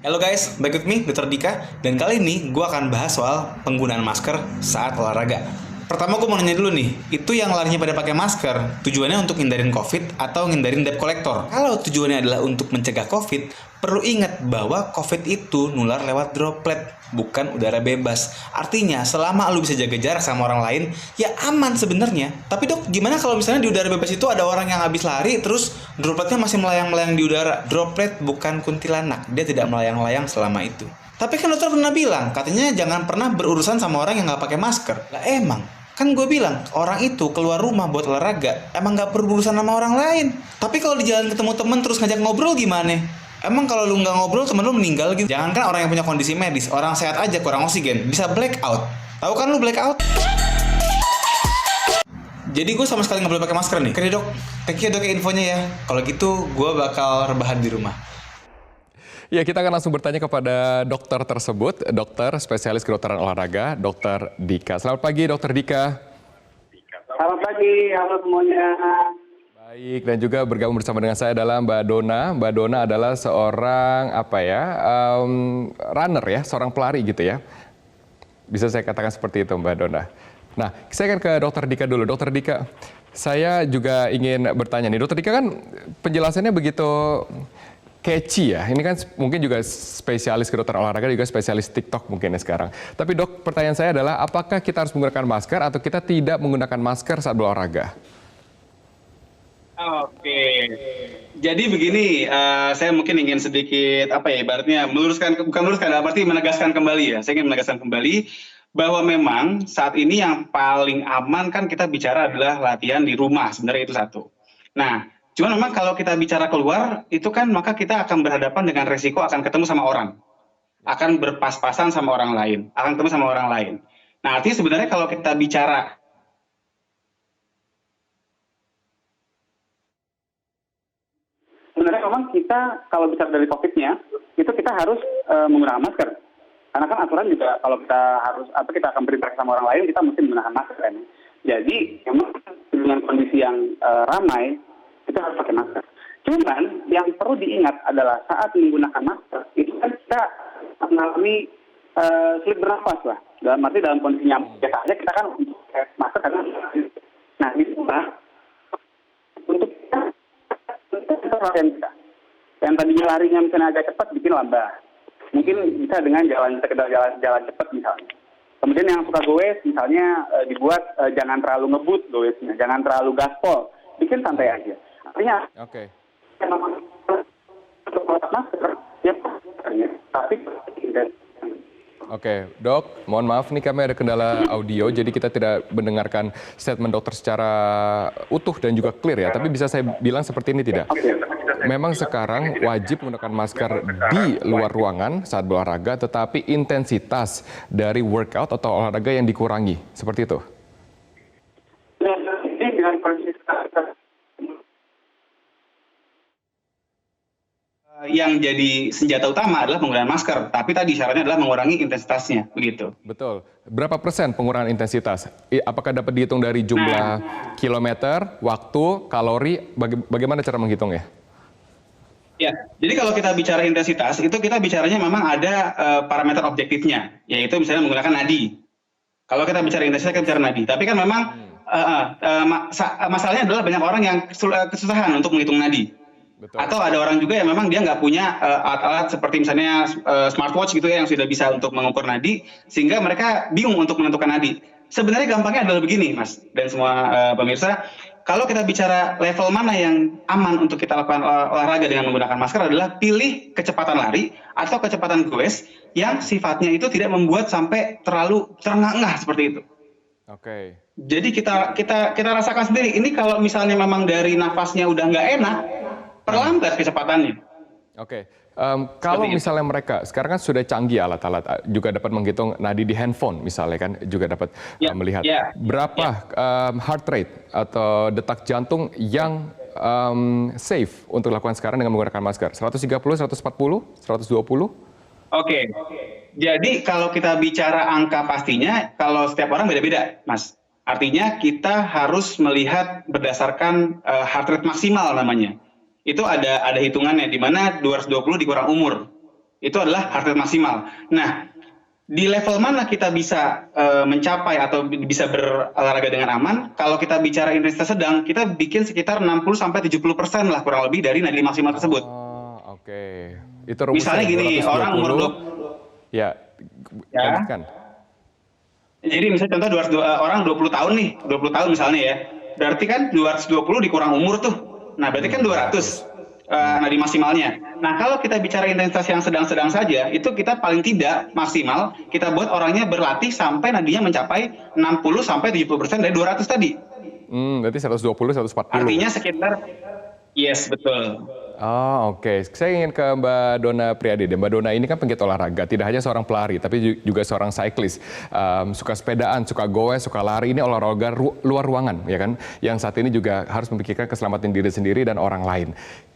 Halo guys, back with me, Dr. Dika. Dan kali ini gue akan bahas soal penggunaan masker saat olahraga. Pertama gue mau nanya dulu nih, itu yang larinya pada pakai masker, tujuannya untuk ngindarin COVID atau ngindarin debt collector? Kalau tujuannya adalah untuk mencegah COVID, perlu ingat bahwa COVID itu nular lewat droplet, bukan udara bebas. Artinya, selama lu bisa jaga jarak sama orang lain, ya aman sebenarnya. Tapi dok, gimana kalau misalnya di udara bebas itu ada orang yang habis lari, terus dropletnya masih melayang-melayang di udara? Droplet bukan kuntilanak, dia tidak melayang-layang selama itu. Tapi kan dokter pernah bilang, katanya jangan pernah berurusan sama orang yang nggak pakai masker. Lah emang, kan gue bilang, orang itu keluar rumah buat olahraga, emang nggak perlu berurusan sama orang lain. Tapi kalau di jalan ketemu temen terus ngajak ngobrol gimana? Emang kalau lu nggak ngobrol temen lu meninggal gitu? Jangankan orang yang punya kondisi medis, orang sehat aja kurang oksigen, bisa blackout. Tahu kan lu blackout? Jadi gue sama sekali nggak boleh pakai masker nih. Oke dok, thank you dok ya infonya ya. Kalau gitu gue bakal rebahan di rumah. Ya, kita akan langsung bertanya kepada dokter tersebut, dokter spesialis kedokteran olahraga, Dokter Dika. Selamat pagi, Dokter Dika. Selamat pagi, halo semuanya. Baik, dan juga bergabung bersama dengan saya adalah Mbak Dona. Mbak Dona adalah seorang runner ya, seorang pelari gitu ya. Bisa saya katakan seperti itu, Mbak Dona. Nah, saya akan ke Dokter Dika dulu. Dokter Dika, saya juga ingin bertanya nih, Dokter Dika kan penjelasannya begitu catchy ya, ini kan mungkin juga spesialis kedokteran olahraga, juga spesialis TikTok mungkin ya sekarang. Tapi dok, pertanyaan saya adalah apakah kita harus menggunakan masker atau kita tidak menggunakan masker saat berolahraga? Oke, jadi begini, saya mungkin ingin sedikit ibaratnya menegaskan kembali ya. Saya ingin menegaskan kembali bahwa memang saat ini yang paling aman kan kita bicara adalah latihan di rumah, sebenarnya itu satu. Nah, cuman memang kalau kita bicara keluar, itu kan maka kita akan berhadapan dengan resiko akan ketemu sama orang. Akan berpas-pasan sama orang lain. Akan ketemu sama orang lain. Nah, artinya sebenarnya kalau kita bicara Sebenarnya memang kita kalau bicara dari COVID-nya, itu kita harus menggunakan masker. Karena kan aturan juga kalau kita harus kita akan berinteraksi sama orang lain, kita mesti menggunakan masker kan. Jadi memang dengan kondisi yang ramai, kita harus pakai masker. Cuman yang perlu diingat adalah saat menggunakan masker itu kan kita mengalami sulit bernafas lah. Dalam kondisi nyamuk biasa aja kita kan untuk pakai masker karena itulah untuk kita latihan kita. Yang tadinya larinya misalnya agak cepat bikin lambat. Mungkin bisa dengan sekedar jalan cepat misalnya. Kemudian yang suka goes misalnya dibuat jangan terlalu ngebut goesnya, jangan terlalu gaspol, bikin santai aja. Artinya, untuk masker, ya, tapi Oke, dok, mohon maaf nih kami ada kendala audio, jadi kita tidak mendengarkan statement dokter secara utuh dan juga clear ya. Tapi bisa saya bilang seperti ini tidak? Memang sekarang wajib menggunakan masker di luar ruangan saat berolahraga, tetapi intensitas dari workout atau olahraga yang dikurangi, seperti itu? ini dengan kondisi yang jadi senjata utama adalah penggunaan masker, tapi tadi syaratnya adalah mengurangi intensitasnya, begitu. Betul. Berapa persen pengurangan intensitas? Apakah dapat dihitung dari jumlah kilometer, waktu, kalori? Bagaimana cara menghitungnya? Ya, jadi kalau kita bicara intensitas, itu kita bicaranya memang ada parameter objektifnya, yaitu misalnya menggunakan nadi. Kalau kita bicara intensitas, kita bicara nadi. Tapi kan memang masalahnya adalah banyak orang yang kesusahan untuk menghitung nadi. Betul. Atau ada orang juga yang memang dia nggak punya alat-alat seperti misalnya smartwatch gitu ya yang sudah bisa untuk mengukur nadi, sehingga mereka bingung untuk menentukan nadi. Sebenarnya gampangnya adalah begini, Mas, dan semua pemirsa, kalau kita bicara level mana yang aman untuk kita lakukan olahraga dengan menggunakan masker adalah pilih kecepatan lari atau kecepatan goes yang sifatnya itu tidak membuat sampai terlalu terengah-engah seperti itu. Oke. Jadi kita rasakan sendiri. Ini kalau misalnya memang dari nafasnya udah nggak enak, perlambat kecepatannya. Oke, kalau misalnya mereka, sekarang kan sudah canggih alat-alat, juga dapat menghitung nadi di handphone misalnya kan, juga dapat melihat berapa heart rate atau detak jantung yang safe untuk dilakukan sekarang dengan menggunakan masker? 130, 140, 120? Oke, jadi kalau kita bicara angka pastinya, kalau setiap orang beda-beda, Mas. Artinya kita harus melihat berdasarkan heart rate maksimal namanya. Itu ada hitungannya di mana 220 dikurang umur. Itu adalah heart rate maksimal. Nah, di level mana kita bisa mencapai atau bisa berolahraga dengan aman? Kalau kita bicara intensitas sedang, kita bikin sekitar 60-70% lah kurang lebih dari nadi maksimal tersebut. Oke. Itu rumusnya Misalnya gini, 220. orang umur Ya, Ya. lanjutkan. Jadi misalnya contoh orang 20 tahun nih, 20 tahun misalnya ya. Berarti kan 220 dikurang umur tuh. Nah, berarti kan 200 nadi maksimalnya. Nah, kalau kita bicara intensitas yang sedang-sedang saja, itu kita paling tidak maksimal kita buat orangnya berlatih sampai nadinya mencapai 60-70% dari 200 tadi. Berarti 120, 140. Artinya sekitar, yes, betul. Oh, oke. Saya ingin ke Mbak Donna Priadi. Mbak Donna ini kan penggiat olahraga, tidak hanya seorang pelari, tapi juga seorang cyclist. Suka sepedaan, suka goes, suka lari. Ini olahraga luar ruangan, ya kan? Yang saat ini juga harus memikirkan keselamatan diri sendiri dan orang lain.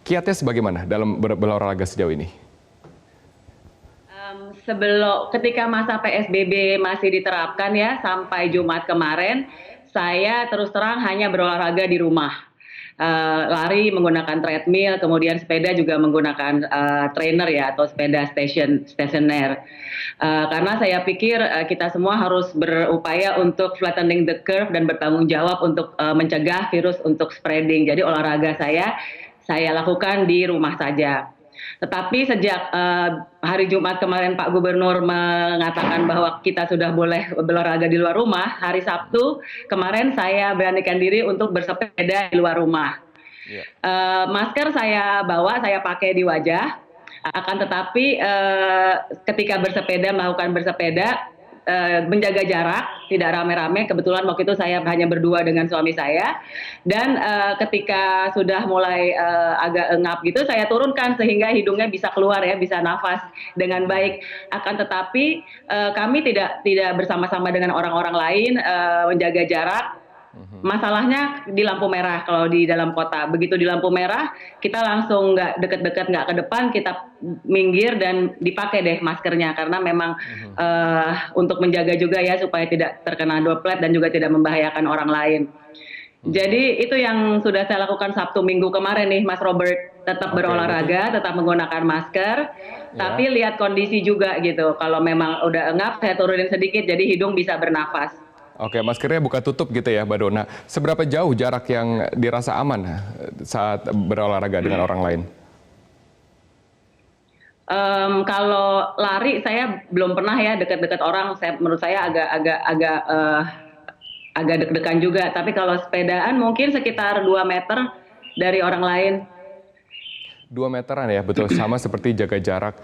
Kiatnya sebagaimana dalam berolahraga sejauh ini? Ketika masa PSBB masih diterapkan ya, sampai Jumat kemarin, saya terus terang hanya berolahraga di rumah. Lari menggunakan treadmill, kemudian sepeda juga menggunakan trainer ya, atau sepeda stasioner. Karena saya pikir kita semua harus berupaya untuk flattening the curve dan bertanggung jawab untuk mencegah virus untuk spreading. Jadi olahraga saya lakukan di rumah saja. Tetapi sejak hari Jumat kemarin Pak Gubernur mengatakan bahwa kita sudah boleh berolahraga di luar rumah, hari Sabtu kemarin saya beranikan diri untuk bersepeda di luar rumah. Masker saya bawa, saya pakai di wajah, akan tetapi ketika melakukan bersepeda, menjaga jarak, tidak rame-rame. Kebetulan waktu itu saya hanya berdua dengan suami saya, dan ketika sudah mulai agak engap gitu, saya turunkan sehingga hidungnya bisa keluar ya, bisa nafas dengan baik. Akan tetapi kami tidak bersama-sama dengan orang-orang lain, menjaga jarak. Masalahnya di lampu merah kalau di dalam kota. Begitu di lampu merah, kita langsung nggak deket-deket, nggak ke depan, kita minggir dan dipakai deh maskernya, karena memang untuk menjaga juga ya supaya tidak terkena droplet dan juga tidak membahayakan orang lain. Jadi itu yang sudah saya lakukan Sabtu Minggu kemarin nih, Mas Robert. Tetap berolahraga, tetap menggunakan masker, tapi lihat kondisi juga gitu. Kalau memang udah engap, saya turunin sedikit jadi hidung bisa bernafas. Oke, maskernya buka tutup gitu ya, Mbak Donna. Seberapa jauh jarak yang dirasa aman saat berolahraga dengan orang lain? Kalau lari saya belum pernah ya dekat-dekat orang. Menurut saya agak deg-degan juga. Tapi kalau sepedaan mungkin sekitar 2 meter dari orang lain. 2 meteran ya, betul, sama seperti jaga jarak,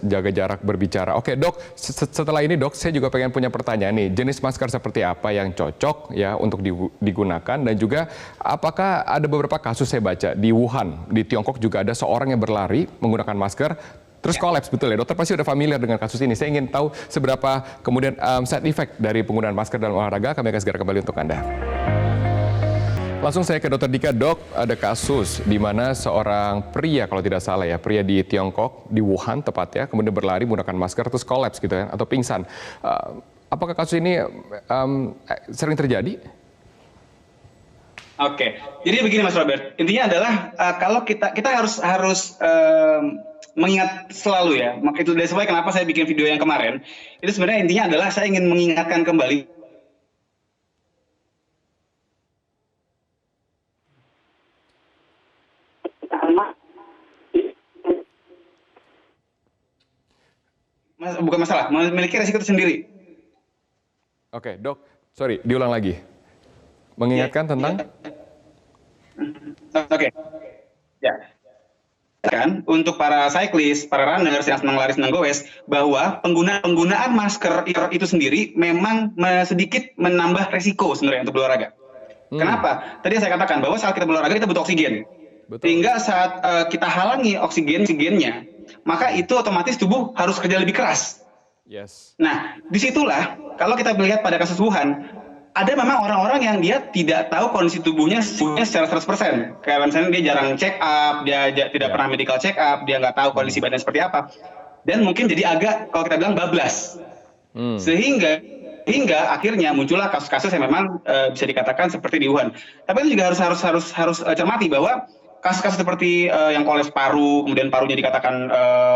jaga jarak berbicara. Oke dok, setelah ini dok, saya juga pengen punya pertanyaan nih, jenis masker seperti apa yang cocok ya untuk digunakan, dan juga apakah ada beberapa kasus saya baca di Wuhan, di Tiongkok juga ada seorang yang berlari menggunakan masker, terus kolaps, betul ya dokter pasti udah familiar dengan kasus ini. Saya ingin tahu seberapa kemudian side effect dari penggunaan masker dalam olahraga. Kami akan segera kembali untuk Anda. Langsung saya ke Dr. Dika. Dok, ada kasus di mana seorang pria, kalau tidak salah ya, pria di Tiongkok, di Wuhan tepatnya, kemudian berlari menggunakan masker terus kolaps gitu ya, atau pingsan. Apakah kasus ini sering terjadi? Oke, jadi begini Mas Robert, intinya adalah kalau kita harus mengingat selalu ya, itu dari sebab kenapa saya bikin video yang kemarin, itu sebenarnya intinya adalah saya ingin mengingatkan kembali bukan masalah, memiliki resiko tersendiri. Oke, dok, sorry, diulang lagi. Mengingatkan tentang? Oke, ya. Kan untuk para cyclist, para runners yang senang lari, senang goes, bahwa penggunaan masker itu sendiri memang sedikit menambah resiko sebenarnya untuk berolahraga. Kenapa? Tadi saya katakan bahwa saat kita berolahraga kita butuh oksigen. Betul. Sehingga saat kita halangi oksigennya, maka itu otomatis tubuh harus kerja lebih keras. Yes. Nah, disitulah kalau kita melihat pada kasus Wuhan, ada memang orang-orang yang dia tidak tahu kondisi tubuhnya secara 100%. Kayak misalnya dia jarang check up, dia tidak pernah medical check up, dia nggak tahu kondisi badan seperti apa. Dan mungkin jadi agak, kalau kita bilang, bablas. Sehingga akhirnya muncullah kasus-kasus yang memang bisa dikatakan seperti di Wuhan. Tapi itu juga harus cermati bahwa kasus-kasus seperti yang kolaps paru, kemudian parunya dikatakan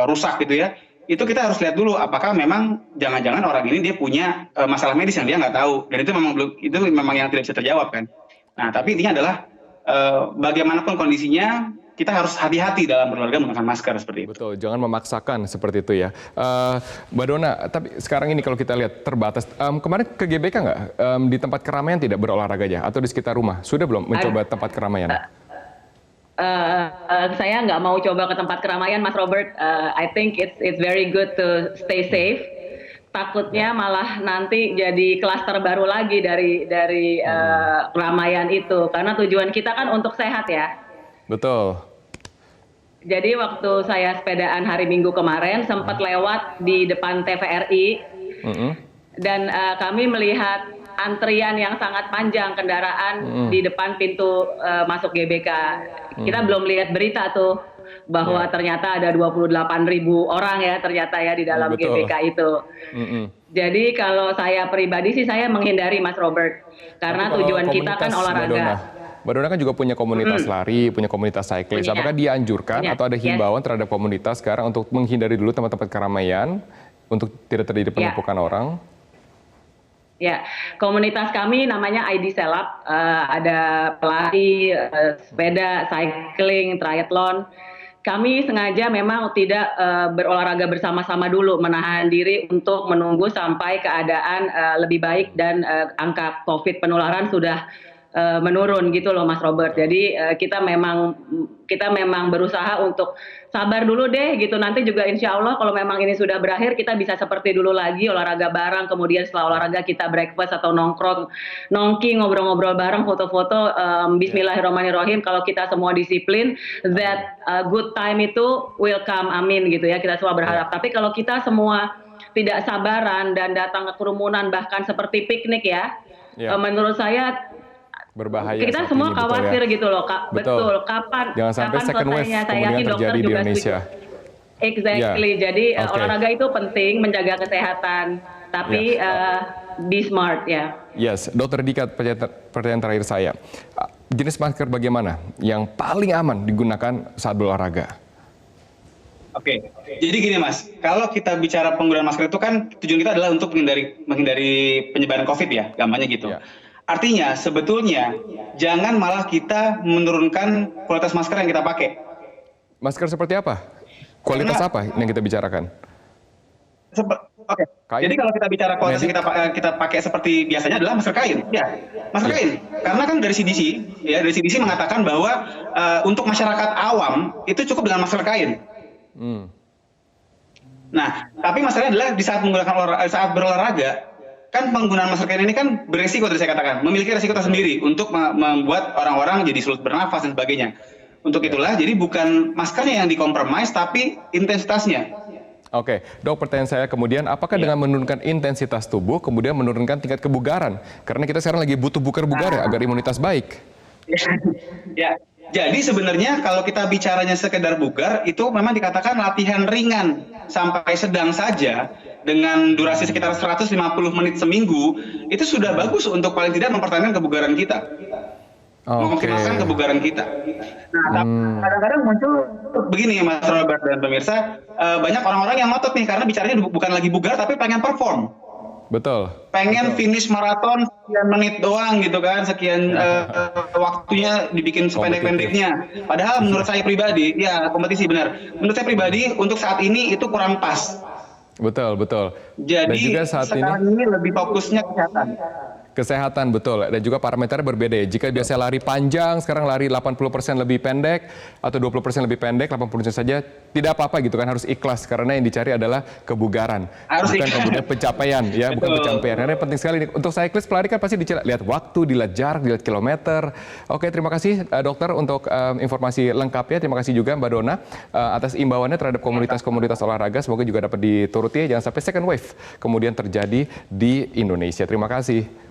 rusak gitu ya, itu kita harus lihat dulu apakah memang jangan-jangan orang ini dia punya masalah medis yang dia nggak tahu, dan itu memang yang tidak bisa terjawab kan. Nah, tapi intinya adalah bagaimanapun kondisinya kita harus hati-hati dalam berolahraga menggunakan masker seperti itu. Betul, jangan memaksakan seperti itu ya. Mbak Dona, tapi sekarang ini kalau kita lihat terbatas. Kemarin ke GBK nggak? Di tempat keramaian tidak berolahraganya atau di sekitar rumah? Sudah belum mencoba tempat keramaian? Saya nggak mau coba ke tempat keramaian, Mas Robert. I think it's very good to stay safe. Takutnya malah nanti jadi klaster baru lagi dari keramaian itu, karena tujuan kita kan untuk sehat ya. Betul. Jadi waktu saya sepedaan hari Minggu kemarin sempat lewat di depan TVRI dan kami melihat antrian yang sangat panjang kendaraan di depan pintu masuk GBK. Kita belum lihat berita tuh bahwa ternyata ada 28.000 orang ya ternyata ya di dalam Betul. GBK itu. Jadi kalau saya pribadi sih saya menghindari, Mas Robert, karena tujuan kita kan olahraga. Mbak Dona kan juga punya komunitas lari, punya komunitas cyclist. Apakah dianjurkan atau ada himbauan terhadap komunitas sekarang untuk menghindari dulu tempat-tempat keramaian untuk tidak terjadi penumpukan orang? Ya, komunitas kami namanya ID Selap, ada pelari, sepeda, cycling, triathlon. Kami sengaja memang tidak berolahraga bersama-sama dulu, menahan diri untuk menunggu sampai keadaan lebih baik dan angka COVID penularan sudah menurun gitu loh, Mas Robert. Jadi kita memang berusaha untuk sabar dulu deh gitu. Nanti juga insya Allah kalau memang ini sudah berakhir kita bisa seperti dulu lagi, olahraga bareng. Kemudian setelah olahraga kita breakfast atau nongki, ngobrol-ngobrol bareng, foto-foto. Bismillahirrahmanirrahim. Kalau kita semua disiplin, that good time itu will come. Amin gitu ya. Kita semua berharap. Tapi kalau kita semua tidak sabaran dan datang ke kerumunan bahkan seperti piknik ya, menurut saya berbahaya. Kita semua ini, khawatir betul ya? gitu loh, Kak. Betul. Kapan Jangan sampai second wave selesainya? Saya kemudian yakin dokter terjadi di juga Indonesia. setuju. Exactly. Jadi olahraga itu penting, menjaga kesehatan. Tapi be smart ya. Yes, Dokter Dika, pertanyaan terakhir saya. Jenis masker bagaimana yang paling aman digunakan saat berolahraga? Oke, jadi gini Mas, kalau kita bicara penggunaan masker itu kan tujuan kita adalah untuk menghindari penyebaran COVID ya, gampangnya gitu. Artinya sebetulnya jangan malah kita menurunkan kualitas masker yang kita pakai. Masker seperti apa? Kualitas apa yang kita bicarakan? Oke. Jadi kalau kita bicara kualitas yang kita pakai seperti biasanya adalah masker kain, ya, masker kain. Karena kan dari CDC mengatakan bahwa untuk masyarakat awam itu cukup dengan masker kain. Nah, tapi masalahnya adalah di saat berolahraga, kan penggunaan masker kain ini kan beresiko, tadi saya katakan, memiliki resiko tersendiri untuk membuat orang-orang jadi sulit bernafas dan sebagainya. Untuk itulah, jadi bukan maskernya yang dikompromis, tapi intensitasnya. Oke, Dok, pertanyaan saya kemudian, apakah dengan menurunkan intensitas tubuh, kemudian menurunkan tingkat kebugaran? Karena kita sekarang lagi butuh bugar-bugar ya, agar imunitas baik. Ya, jadi sebenarnya kalau kita bicaranya sekedar bugar, itu memang dikatakan latihan ringan sampai sedang saja, dengan durasi sekitar 150 menit seminggu, itu sudah bagus untuk paling tidak mempertahankan kebugaran kita. Mengoptimalkan kebugaran kita. Nah, kadang-kadang muncul begini Mas Robert dan pemirsa, banyak orang-orang yang ngotot nih karena bicaranya bukan lagi bugar tapi pengen perform. Betul. Pengen finish maraton sekian menit doang gitu kan, sekian waktunya dibikin sependek-pendeknya. Padahal menurut saya pribadi, ya kompetisi benar. menurut saya pribadi untuk saat ini itu kurang pas. Betul, betul. Jadi dan juga saat sekarang ini lebih fokusnya kesehatan. Kesehatan, betul. Dan juga parameternya berbeda ya. Jika biasa lari panjang, sekarang lari 80% lebih pendek, atau 20% lebih pendek, 80% saja, tidak apa-apa gitu kan, harus ikhlas. Karena yang dicari adalah kebugaran. Harus bukan ikhlas. kemudian pencapaian, ya, bukan pencapaian. Karena penting sekali, untuk cyclist pelari kan pasti lihat waktu, dilihat jarak, dilihat kilometer. Oke, terima kasih dokter untuk informasi lengkapnya. Terima kasih juga Mbak Dona atas imbauannya terhadap komunitas-komunitas olahraga. Semoga juga dapat dituruti, jangan sampai second wave kemudian terjadi di Indonesia. Terima kasih.